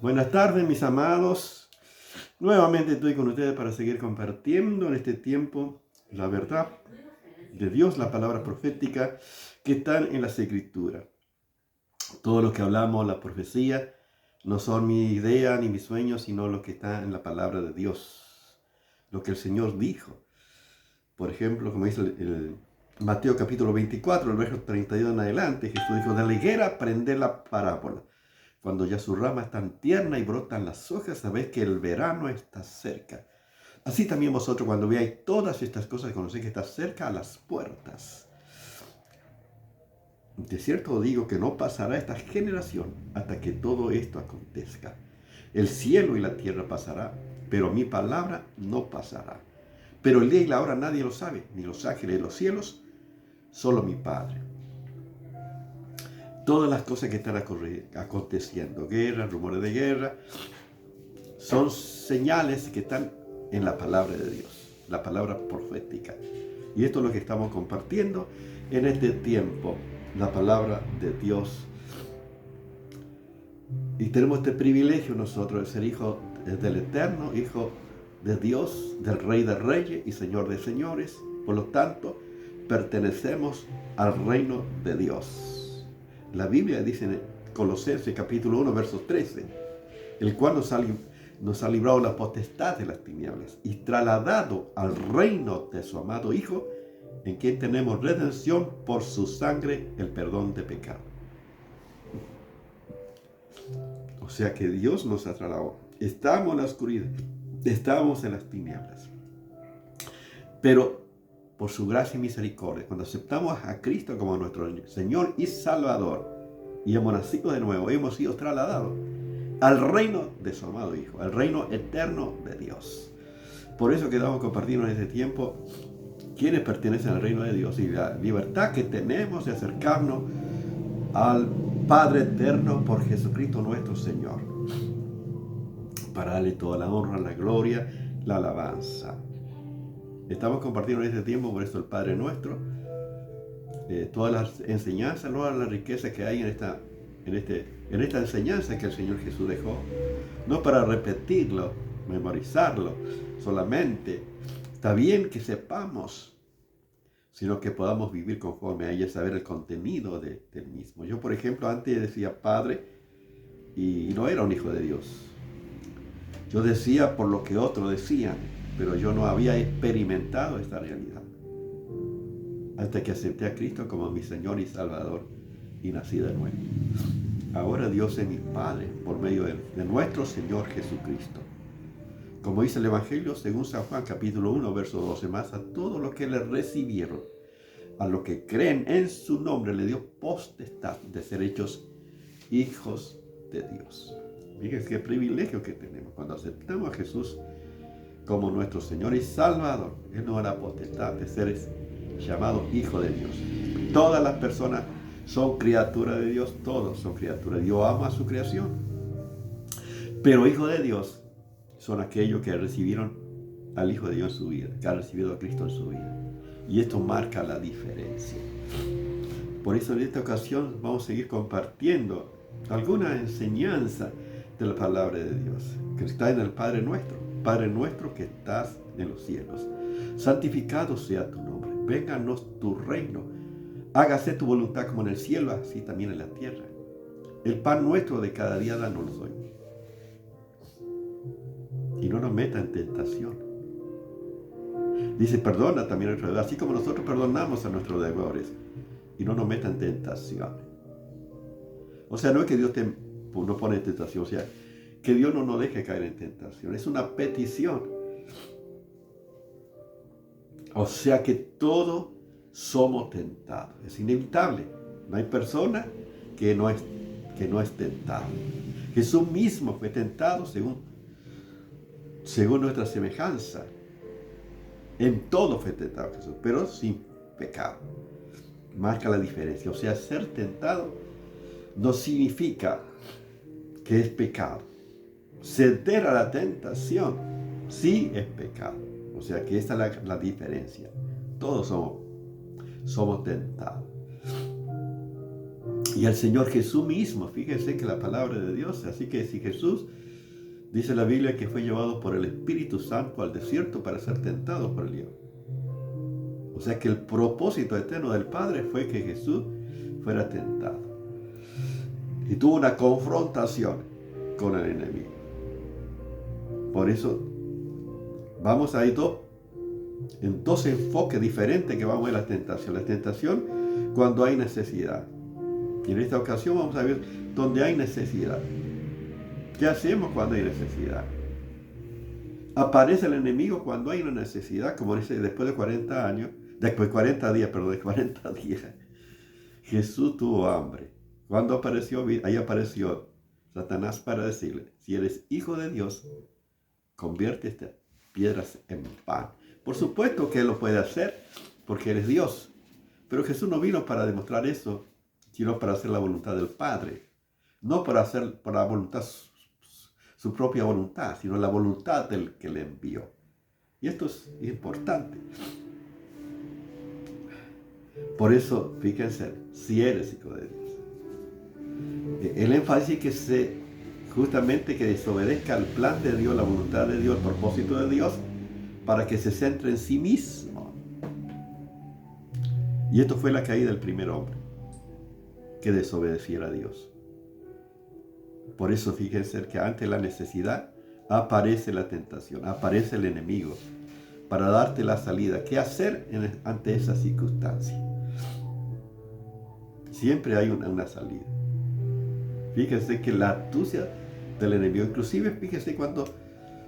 Buenas tardes, mis amados. Nuevamente estoy con ustedes para seguir compartiendo en este tiempo la verdad de Dios, la palabra profética que están en las Escrituras. Todo lo que hablamos, la profecía, no son mi idea ni mis sueños, sino lo que está en la palabra de Dios, lo que el Señor dijo. Por ejemplo, como dice el Mateo capítulo 24, el verso 32 en adelante, Jesús dijo: de la higuera aprended la parábola. Cuando ya su rama está tierna y brotan las hojas, sabéis que el verano está cerca. Así también vosotros, cuando veáis todas estas cosas, conocéis que está cerca a las puertas. De cierto os digo que no pasará esta generación hasta que todo esto acontezca. El cielo y la tierra pasará, pero mi palabra no pasará. Pero el día y la hora nadie lo sabe, ni los ángeles de los cielos, solo mi Padre. Todas las cosas que están aconteciendo, guerra, rumores de guerra, son señales que están en la palabra de Dios, la palabra profética. Y esto es lo que estamos compartiendo en este tiempo, la palabra de Dios. Y tenemos este privilegio nosotros de ser hijos del Eterno, hijos de Dios, del Rey de Reyes y Señor de Señores. Por lo tanto, pertenecemos al reino de Dios. La Biblia dice en Colosenses capítulo 1, verso 13, el cual nos ha librado la potestad de las tinieblas y trasladado al reino de su amado Hijo, en quien tenemos redención por su sangre, el perdón de pecado. O sea que Dios nos ha trasladado. Estamos en la oscuridad, estamos en las tinieblas. Pero por su gracia y misericordia, cuando aceptamos a Cristo como nuestro Señor y Salvador, y hemos nacido de nuevo, hemos sido trasladados al reino de su amado Hijo, al reino eterno de Dios. Por eso quedamos compartiendo en este tiempo quienes pertenecen al reino de Dios y la libertad que tenemos de acercarnos al Padre eterno por Jesucristo nuestro Señor, para darle toda la honra, la gloria, la alabanza. Estamos compartiendo en este tiempo, por eso el Padre nuestro, todas las enseñanzas, todas las riquezas que hay en esta enseñanza que el Señor Jesús dejó, no para repetirlo, memorizarlo solamente. Está bien que sepamos, sino que podamos vivir conforme a ella, saber el contenido del mismo. Yo, por ejemplo, antes decía Padre y no era un hijo de Dios. Yo decía por lo que otros decían, pero yo no había experimentado esta realidad hasta que acepté a Cristo como mi Señor y Salvador y nací de nuevo. Ahora Dios es mi Padre por medio de nuestro Señor Jesucristo. Como dice el Evangelio según San Juan capítulo 1, verso 12, más a todos los que le recibieron, a los que creen en su nombre, le dio potestad de ser hechos hijos de Dios. Fíjense qué privilegio que tenemos cuando aceptamos a Jesús como nuestro Señor y Salvador. Él nos da la potestad de ser llamado hijo de Dios. Todas las personas son criaturas de Dios, todos son criaturas. Dios ama a su creación. Pero hijos de Dios son aquellos que recibieron al Hijo de Dios en su vida, que han recibido a Cristo en su vida. Y esto marca la diferencia. Por eso en esta ocasión vamos a seguir compartiendo alguna enseñanza de la palabra de Dios, que está en el Padre nuestro que estás en los cielos. Santificado sea tu nombre, vénganos tu reino, hágase tu voluntad como en el cielo, así también en la tierra. El pan nuestro de cada día danos hoy. Y no nos meta en tentación. Dice, perdona también a nuestros deudores, así como nosotros perdonamos a nuestros deudores. Y no nos meta en tentación. O sea, no es que Dios nos pone en tentación, o sea, que Dios no nos deje caer en tentación. Es una petición. O sea que todos somos tentados. Es inevitable. No hay persona que no es tentado. Jesús mismo fue tentado según nuestra semejanza. En todo fue tentado Jesús, pero sin pecado. Marca la diferencia. O sea, ser tentado no significa que es pecado. Ceder a la tentación sí es pecado. O sea que esta es la diferencia. Todos somos tentados. Y el Señor Jesús mismo, fíjense que la palabra de Dios, así que si Jesús, dice la Biblia que fue llevado por el Espíritu Santo al desierto para ser tentado por el león. O sea que el propósito eterno del Padre fue que Jesús fuera tentado. Y tuvo una confrontación con el enemigo. Por eso vamos a ir en dos enfoques diferentes que vamos a ver la tentación. La tentación cuando hay necesidad. Y en esta ocasión vamos a ver donde hay necesidad. ¿Qué hacemos cuando hay necesidad? Aparece el enemigo cuando hay una necesidad, como dice, después de 40 días, Jesús tuvo hambre. Cuando apareció, ahí apareció Satanás para decirle, si eres hijo de Dios, convierte estas piedras en pan. Por supuesto que Él lo puede hacer, porque Él es Dios. Pero Jesús no vino para demostrar eso, sino para hacer la voluntad del Padre. No para hacer por la voluntad, su propia voluntad, sino la voluntad del que le envió. Y esto es importante. Por eso, fíjense, si eres hijo de Dios. El énfasis justamente que desobedezca el plan de Dios, la voluntad de Dios, el propósito de Dios, para que se centre en sí mismo. Y esto fue la caída del primer hombre, que desobedeciera a Dios. Por eso fíjense que ante la necesidad aparece la tentación, aparece el enemigo para darte la salida. ¿Qué hacer ante esa circunstancia? Siempre hay una salida. Fíjense que la astucia del enemigo, inclusive fíjense cuando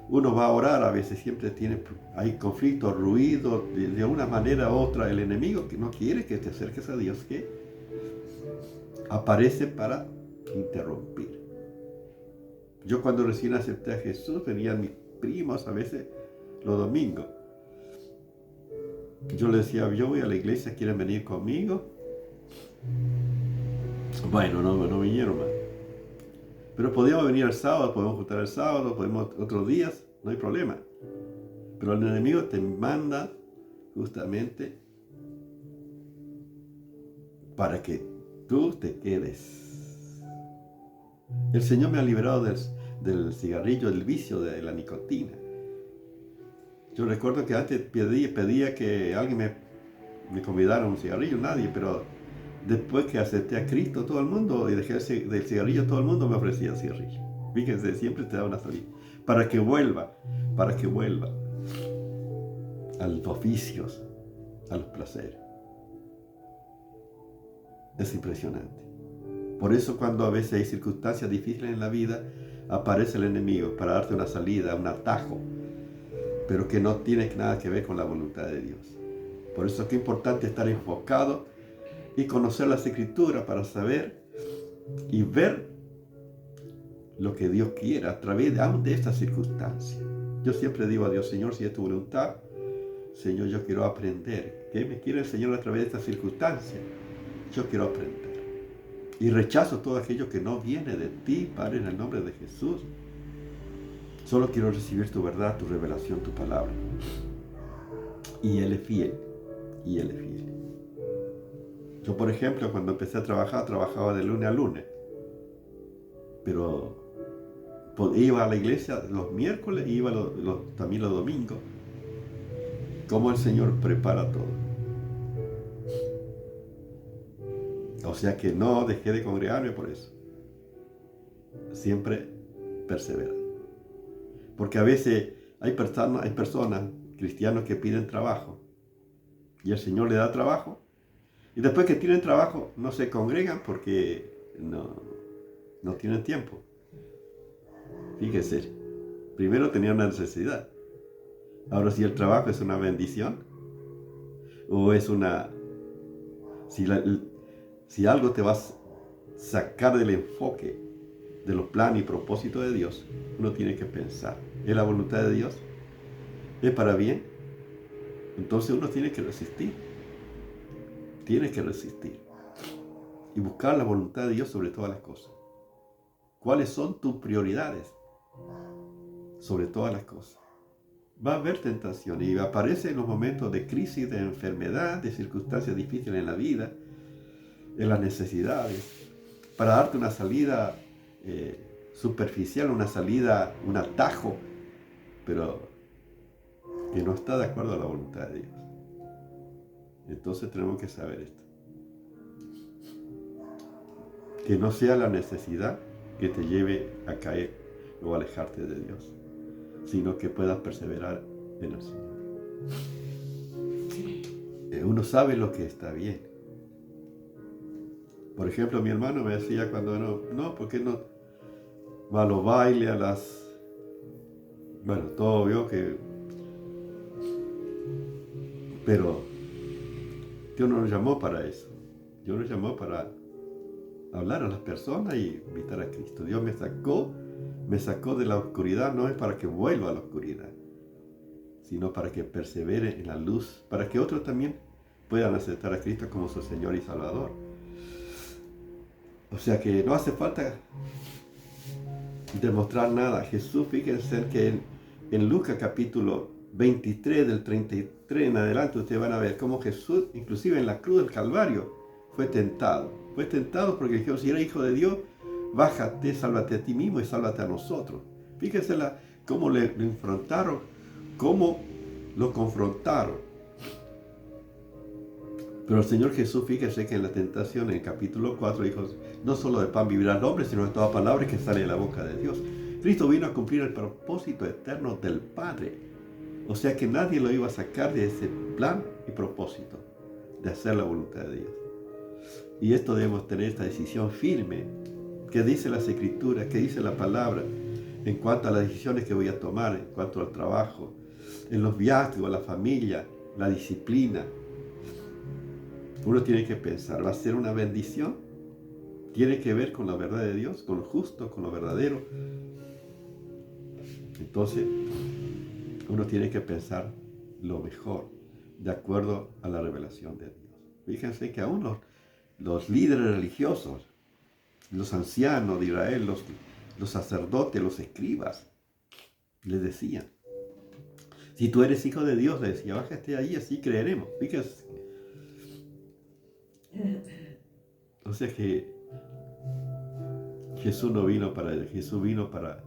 uno va a orar, a veces siempre hay conflictos, ruido, de una manera u otra, el enemigo que no quiere que te acerques a Dios, que aparece para interrumpir. Yo cuando recién acepté a Jesús, venían mis primos a veces los domingos. Yo les decía, yo voy a la iglesia, ¿quieren venir conmigo? Bueno, no vinieron más. Pero podíamos venir el sábado, podemos juntar el sábado, podemos otros días, no hay problema. Pero el enemigo te manda justamente para que tú te quedes. El Señor me ha liberado del cigarrillo, del vicio de la nicotina. Yo recuerdo que antes pedía que alguien me convidara a un cigarrillo, nadie, pero después que acepté a Cristo, todo el mundo, y dejé del cigarrillo, todo el mundo me ofrecía cigarrillo. Fíjense, siempre te da una salida. Para que vuelva a los oficios, a los placeres. Es impresionante. Por eso cuando a veces hay circunstancias difíciles en la vida, aparece el enemigo para darte una salida, un atajo, pero que no tiene nada que ver con la voluntad de Dios. Por eso es que es importante estar enfocado y conocer las Escrituras para saber y ver lo que Dios quiere a través de estas circunstancias. Yo siempre digo a Dios, Señor, si es tu voluntad, Señor, yo quiero aprender. ¿Qué me quiere el Señor a través de estas circunstancias? Yo quiero aprender. Y rechazo todo aquello que no viene de ti, Padre, en el nombre de Jesús. Solo quiero recibir tu verdad, tu revelación, tu palabra. Y Él es fiel. Y Él es fiel. Yo, por ejemplo, cuando empecé a trabajar, trabajaba de lunes a lunes. Pero iba a la iglesia los miércoles, iba también los domingos. Cómo el Señor prepara todo. O sea que no dejé de congregarme por eso. Siempre persevera. Porque a veces hay personas, cristianos que piden trabajo. Y el Señor le da trabajo. Y después que tienen trabajo, no se congregan porque no tienen tiempo. Fíjese, primero tenían una necesidad. Ahora, si el trabajo es una bendición, o es si algo te va a sacar del enfoque de los planes y propósitos de Dios, uno tiene que pensar, ¿es la voluntad de Dios? ¿Es para bien? Entonces uno tiene que resistir. Tiene que resistir. Y buscar la voluntad de Dios sobre todas las cosas. ¿Cuáles son tus prioridades? Sobre todas las cosas. Va a haber tentación y aparece en los momentos de crisis, de enfermedad, de circunstancias difíciles en la vida, en las necesidades. para darte una salida superficial, una salida, un atajo, pero que no está de acuerdo a la voluntad de Dios. Entonces tenemos que saber esto. Que no sea la necesidad que te lleve a caer o a alejarte de Dios, sino que puedas perseverar en el Señor. Uno sabe lo que está bien. Por ejemplo, mi hermano me decía cuando ¿por qué no va a los bailes, a las... Bueno, todo vio que... Pero Dios no nos llamó para eso. Dios nos llamó para hablar a las personas y invitar a Cristo. Dios me sacó de la oscuridad, no es para que vuelva a la oscuridad, sino para que persevere en la luz, para que otros también puedan aceptar a Cristo como su Señor y Salvador. O sea que no hace falta demostrar nada. Jesús, fíjense que en Lucas capítulo 23, del 33 en adelante, ustedes van a ver cómo Jesús, inclusive en la cruz del Calvario, fue tentado. Fue tentado porque dijeron, si eres hijo de Dios, bájate, sálvate a ti mismo y sálvate a nosotros. Fíjense cómo lo enfrentaron, cómo lo confrontaron. Pero el Señor Jesús, fíjese que en la tentación, en el capítulo 4, dijo, no solo de pan vivirá el hombre, sino de toda palabra que sale de la boca de Dios. Cristo vino a cumplir el propósito eterno del Padre. O sea que nadie lo iba a sacar de ese plan y propósito de hacer la voluntad de Dios. Y esto debemos tener esta decisión firme, que dice las Escrituras, que dice la palabra, en cuanto a las decisiones que voy a tomar, en cuanto al trabajo, en los viajes, la familia, la disciplina. Uno tiene que pensar, ¿va a ser una bendición? ¿Tiene que ver con la verdad de Dios, con lo justo, con lo verdadero? Entonces, uno tiene que pensar lo mejor, de acuerdo a la revelación de Dios. Fíjense que aún los líderes religiosos, los ancianos de Israel, los sacerdotes, los escribas, les decían, si tú eres hijo de Dios, les decía, bájate ahí, así creeremos. Fíjense. O sea que Jesús no vino para él, Jesús vino para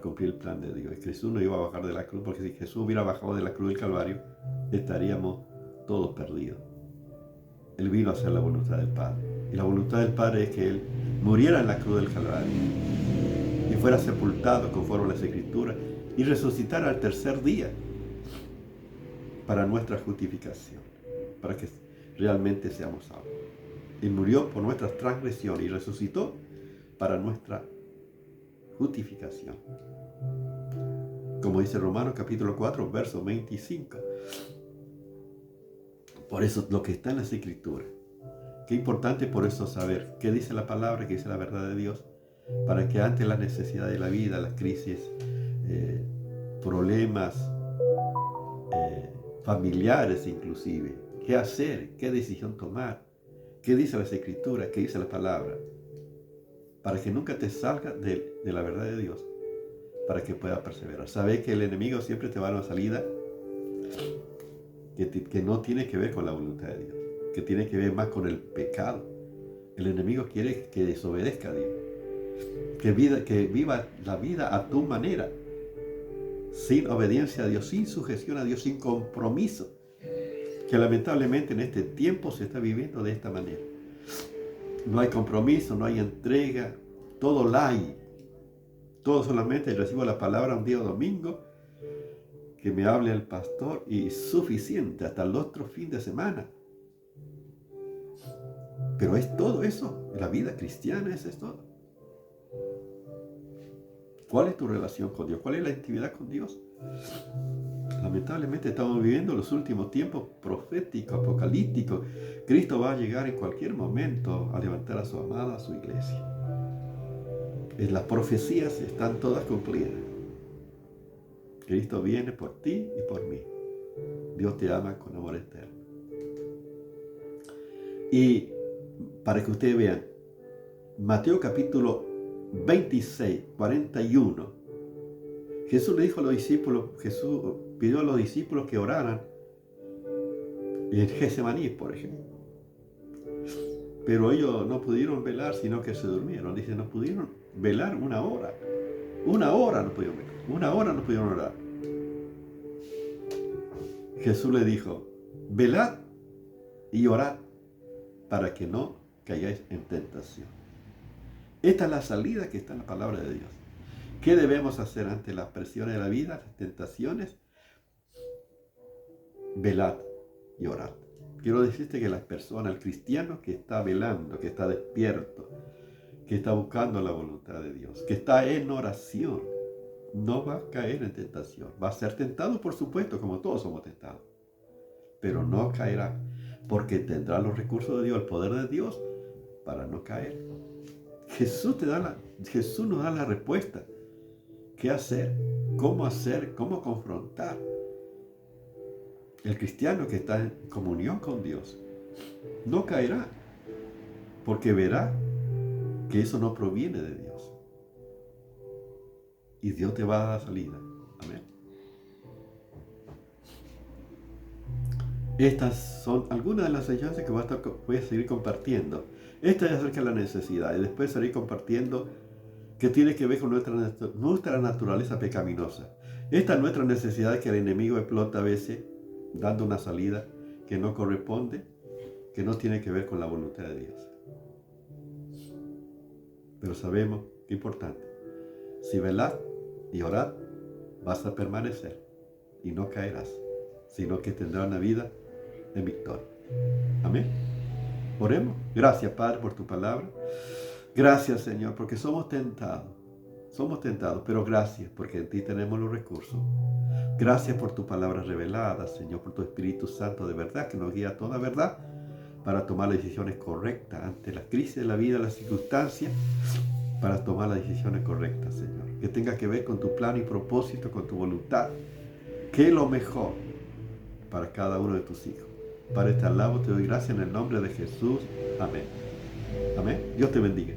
cumplir el plan de Dios. Jesús no iba a bajar de la cruz, porque si Jesús hubiera bajado de la cruz del Calvario, estaríamos todos perdidos. Él vino a hacer la voluntad del Padre. Y la voluntad del Padre es que Él muriera en la cruz del Calvario y fuera sepultado conforme a las Escrituras y resucitara al tercer día para nuestra justificación, para que realmente seamos salvos. Él murió por nuestras transgresiones y resucitó para nuestra justificación. Como dice Romanos capítulo 4, verso 25. Por eso lo que está en las Escrituras. Qué importante por eso saber qué dice la palabra, qué dice la verdad de Dios, para que ante las necesidades de la vida, las crisis, problemas familiares inclusive, qué hacer, qué decisión tomar, qué dice las Escrituras, qué dice la palabra, para que nunca te salga de la verdad de Dios, para que puedas perseverar. Sabes que el enemigo siempre te va a dar una salida que no tiene que ver con la voluntad de Dios, que tiene que ver más con el pecado. El enemigo quiere que desobedezca a Dios, que viva la vida a tu manera, sin obediencia a Dios, sin sujeción a Dios, sin compromiso, que lamentablemente en este tiempo se está viviendo de esta manera. No hay compromiso, no hay entrega, todo light, todo solamente recibo la palabra un día o domingo, que me hable el pastor y suficiente hasta el otro fin de semana. Pero es todo eso, la vida cristiana es todo. ¿Cuál es tu relación con Dios? ¿Cuál es la intimidad con Dios? Lamentablemente estamos viviendo los últimos tiempos proféticos, apocalípticos. Cristo va a llegar en cualquier momento a levantar a su amada, a su iglesia. Las profecías están todas cumplidas. Cristo viene por ti y por mí. Dios te ama con amor eterno. Y para que ustedes vean, Mateo capítulo 26, 41, Jesús le dijo a los discípulos, Jesús pidió a los discípulos que oraran en Getsemaní, por ejemplo. Pero ellos no pudieron velar, sino que se durmieron. Dice, no pudieron velar una hora. Una hora no pudieron velar. Una hora no pudieron orar. Jesús le dijo, velad y orad para que no caigáis en tentación. Esta es la salida que está en la palabra de Dios. ¿Qué debemos hacer ante las presiones de la vida, las tentaciones? Velad y orad. Quiero decirte que las personas, el cristiano que está velando, que está despierto, que está buscando la voluntad de Dios, que está en oración, no va a caer en tentación. Va a ser tentado, por supuesto, como todos somos tentados, pero no caerá, porque tendrá los recursos de Dios, el poder de Dios, para no caer. Jesús nos da la respuesta. ¿Qué hacer? ¿Cómo confrontar? El cristiano que está en comunión con Dios no caerá, porque verá que eso no proviene de Dios. Y Dios te va a dar salida. Amén. Estas son algunas de las enseñanzas que voy a seguir compartiendo. Esta es acerca de la necesidad, y después seguir compartiendo que tiene que ver con nuestra naturaleza pecaminosa. Esta es nuestra necesidad que el enemigo explota a veces, dando una salida que no corresponde, que no tiene que ver con la voluntad de Dios. Pero sabemos que es importante. Si velad y orad, vas a permanecer y no caerás, sino que tendrás una vida en victoria. Amén. Oremos. Gracias, Padre, por tu palabra. Gracias, Señor, porque somos tentados. Somos tentados, pero gracias porque en ti tenemos los recursos. Gracias por tu palabra revelada, Señor, por tu Espíritu Santo de verdad que nos guía a toda verdad para tomar las decisiones correctas ante la crisis de la vida, las circunstancias, para tomar las decisiones correctas, Señor. Que tenga que ver con tu plan y propósito, con tu voluntad, que es lo mejor para cada uno de tus hijos. Para este alabo te doy gracias en el nombre de Jesús. Amén. Amén. Dios te bendiga.